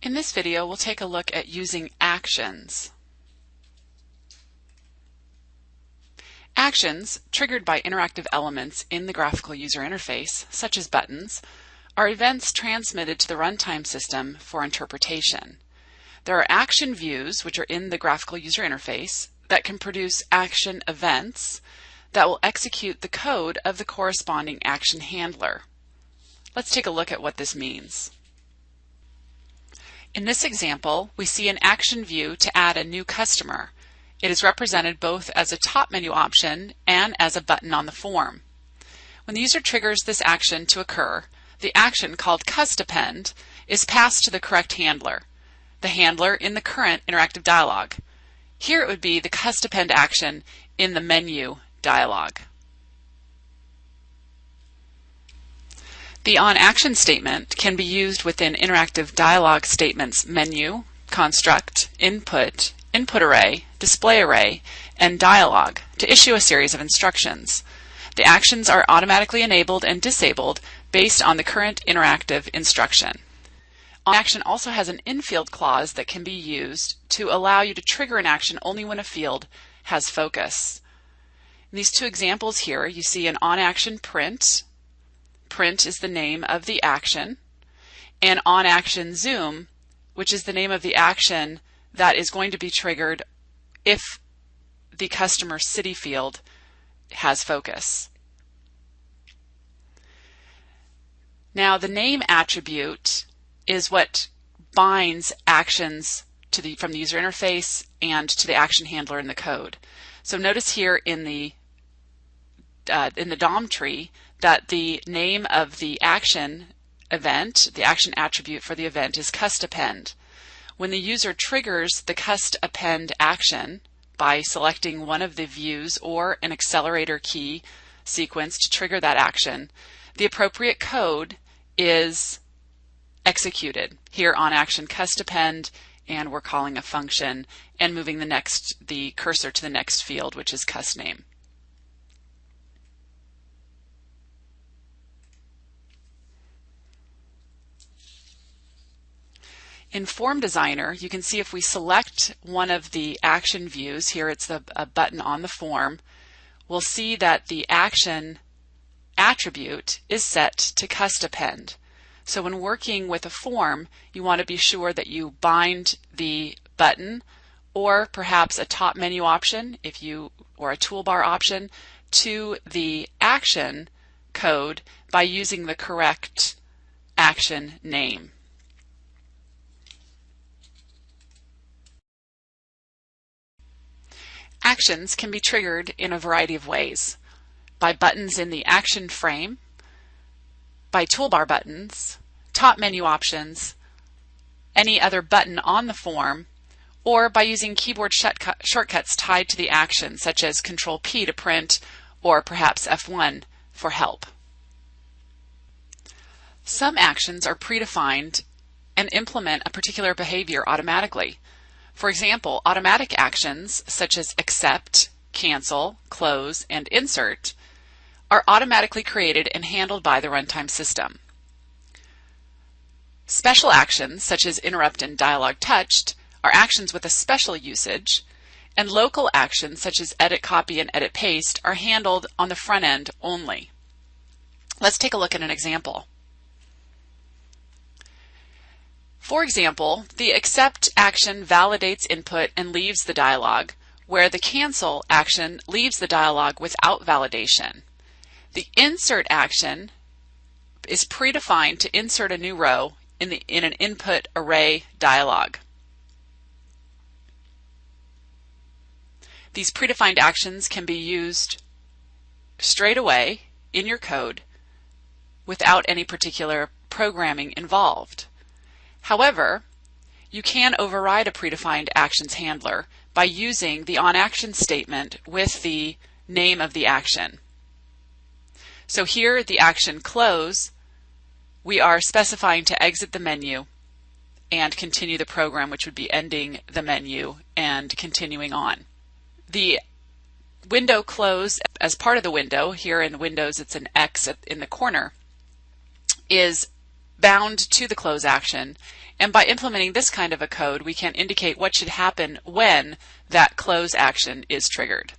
In this video, we'll take a look at using actions. Actions, triggered by interactive elements in the graphical user interface, such as buttons, are events transmitted to the runtime system for interpretation. There are action views, which are in the graphical user interface, that can produce action events that will execute the code of the corresponding action handler. Let's take a look at what this means. In this example, we see an action view to add a new customer. It is represented both as a top menu option and as a button on the form. When the user triggers this action to occur, the action called CustAppend is passed to the correct handler, the handler in the current interactive dialog. Here it would be the CustAppend action in the menu dialog. The onAction statement can be used within interactive dialog statements menu, construct, input, input array, display array, and dialog to issue a series of instructions. The actions are automatically enabled and disabled based on the current interactive instruction. OnAction also has an in-field clause that can be used to allow you to trigger an action only when a field has focus. In these two examples here, you see an onAction print. Print is the name of the action, and onAction zoom, which is the name of the action that is going to be triggered if the customer city field has focus. Now, the name attribute is what binds actions to from the user interface and to the action handler in the code. So notice here in the DOM tree that the name of the action event, the action attribute for the event, is CustAppend. When the user triggers the CustAppend action by selecting one of the views or an accelerator key sequence to trigger that action, the appropriate code is executed. Here onAction CustAppend, and we're calling a function and moving the cursor to the next field, which is custName. In Form Designer, you can see if we select one of the action views, here it's a button on the form, we'll see that the action attribute is set to CustAppend. So when working with a form, you want to be sure that you bind the button or perhaps a top menu option or a toolbar option to the action code by using the correct action name. Actions can be triggered in a variety of ways: by buttons in the action frame, by toolbar buttons, top menu options, any other button on the form, or by using keyboard shortcuts tied to the action, such as Control-P to print, or perhaps F1 for help. Some actions are predefined and implement a particular behavior automatically. For example, automatic actions such as accept, cancel, close, and insert are automatically created and handled by the runtime system. Special actions such as interrupt and dialog touched are actions with a special usage, and local actions such as edit copy and edit paste are handled on the front end only. Let's take a look at an example. For example, the accept action validates input and leaves the dialog, where the cancel action leaves the dialog without validation. The insert action is predefined to insert a new row in an input array dialog. These predefined actions can be used straight away in your code without any particular programming involved. However, you can override a predefined actions handler by using the onAction statement with the name of the action. So here, the action close, we are specifying to exit the menu and continue the program, which would be ending the menu and continuing on. The window close, as part of the window, here in Windows it's an X in the corner, is bound to the close action, and by implementing this kind of a code, we can indicate what should happen when that close action is triggered.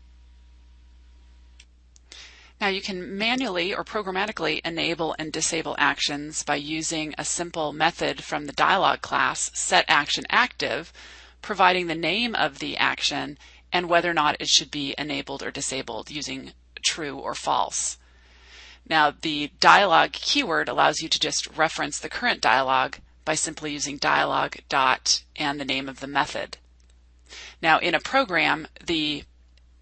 Now you can manually or programmatically enable and disable actions by using a simple method from the dialog class, setActionActive, providing the name of the action and whether or not it should be enabled or disabled using true or false. Now the dialog keyword allows you to just reference the current dialog by simply using dialog dot and the name of the method. Now in a program, the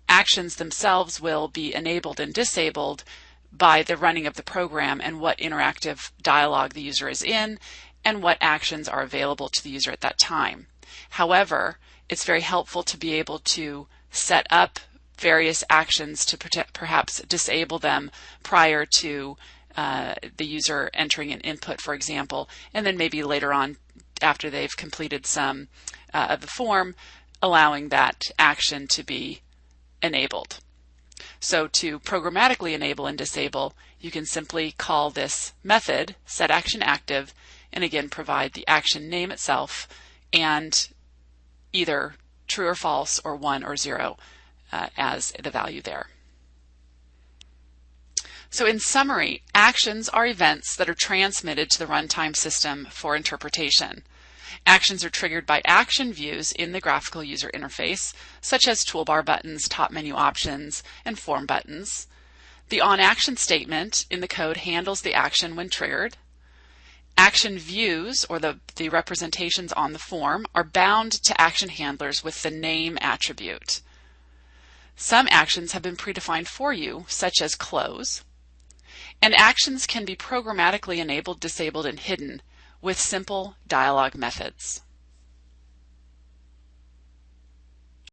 actions themselves will be enabled and disabled by the running of the program and what interactive dialogue the user is in and what actions are available to the user at that time. However, it's very helpful to be able to set up various actions to perhaps disable them prior to the user entering an input, for example, and then maybe later on after they've completed some of the form, allowing that action to be enabled. So to programmatically enable and disable, you can simply call this method, setActionActive, and again provide the action name itself and either true or false or 1 or 0 as the value there. So in summary, actions are events that are transmitted to the runtime system for interpretation. Actions are triggered by action views in the graphical user interface, such as toolbar buttons, top menu options, and form buttons. The onAction statement in the code handles the action when triggered. Action views, or the representations on the form, are bound to action handlers with the name attribute. Some actions have been predefined for you, such as close. And actions can be programmatically enabled, disabled, and hidden with simple dialog methods.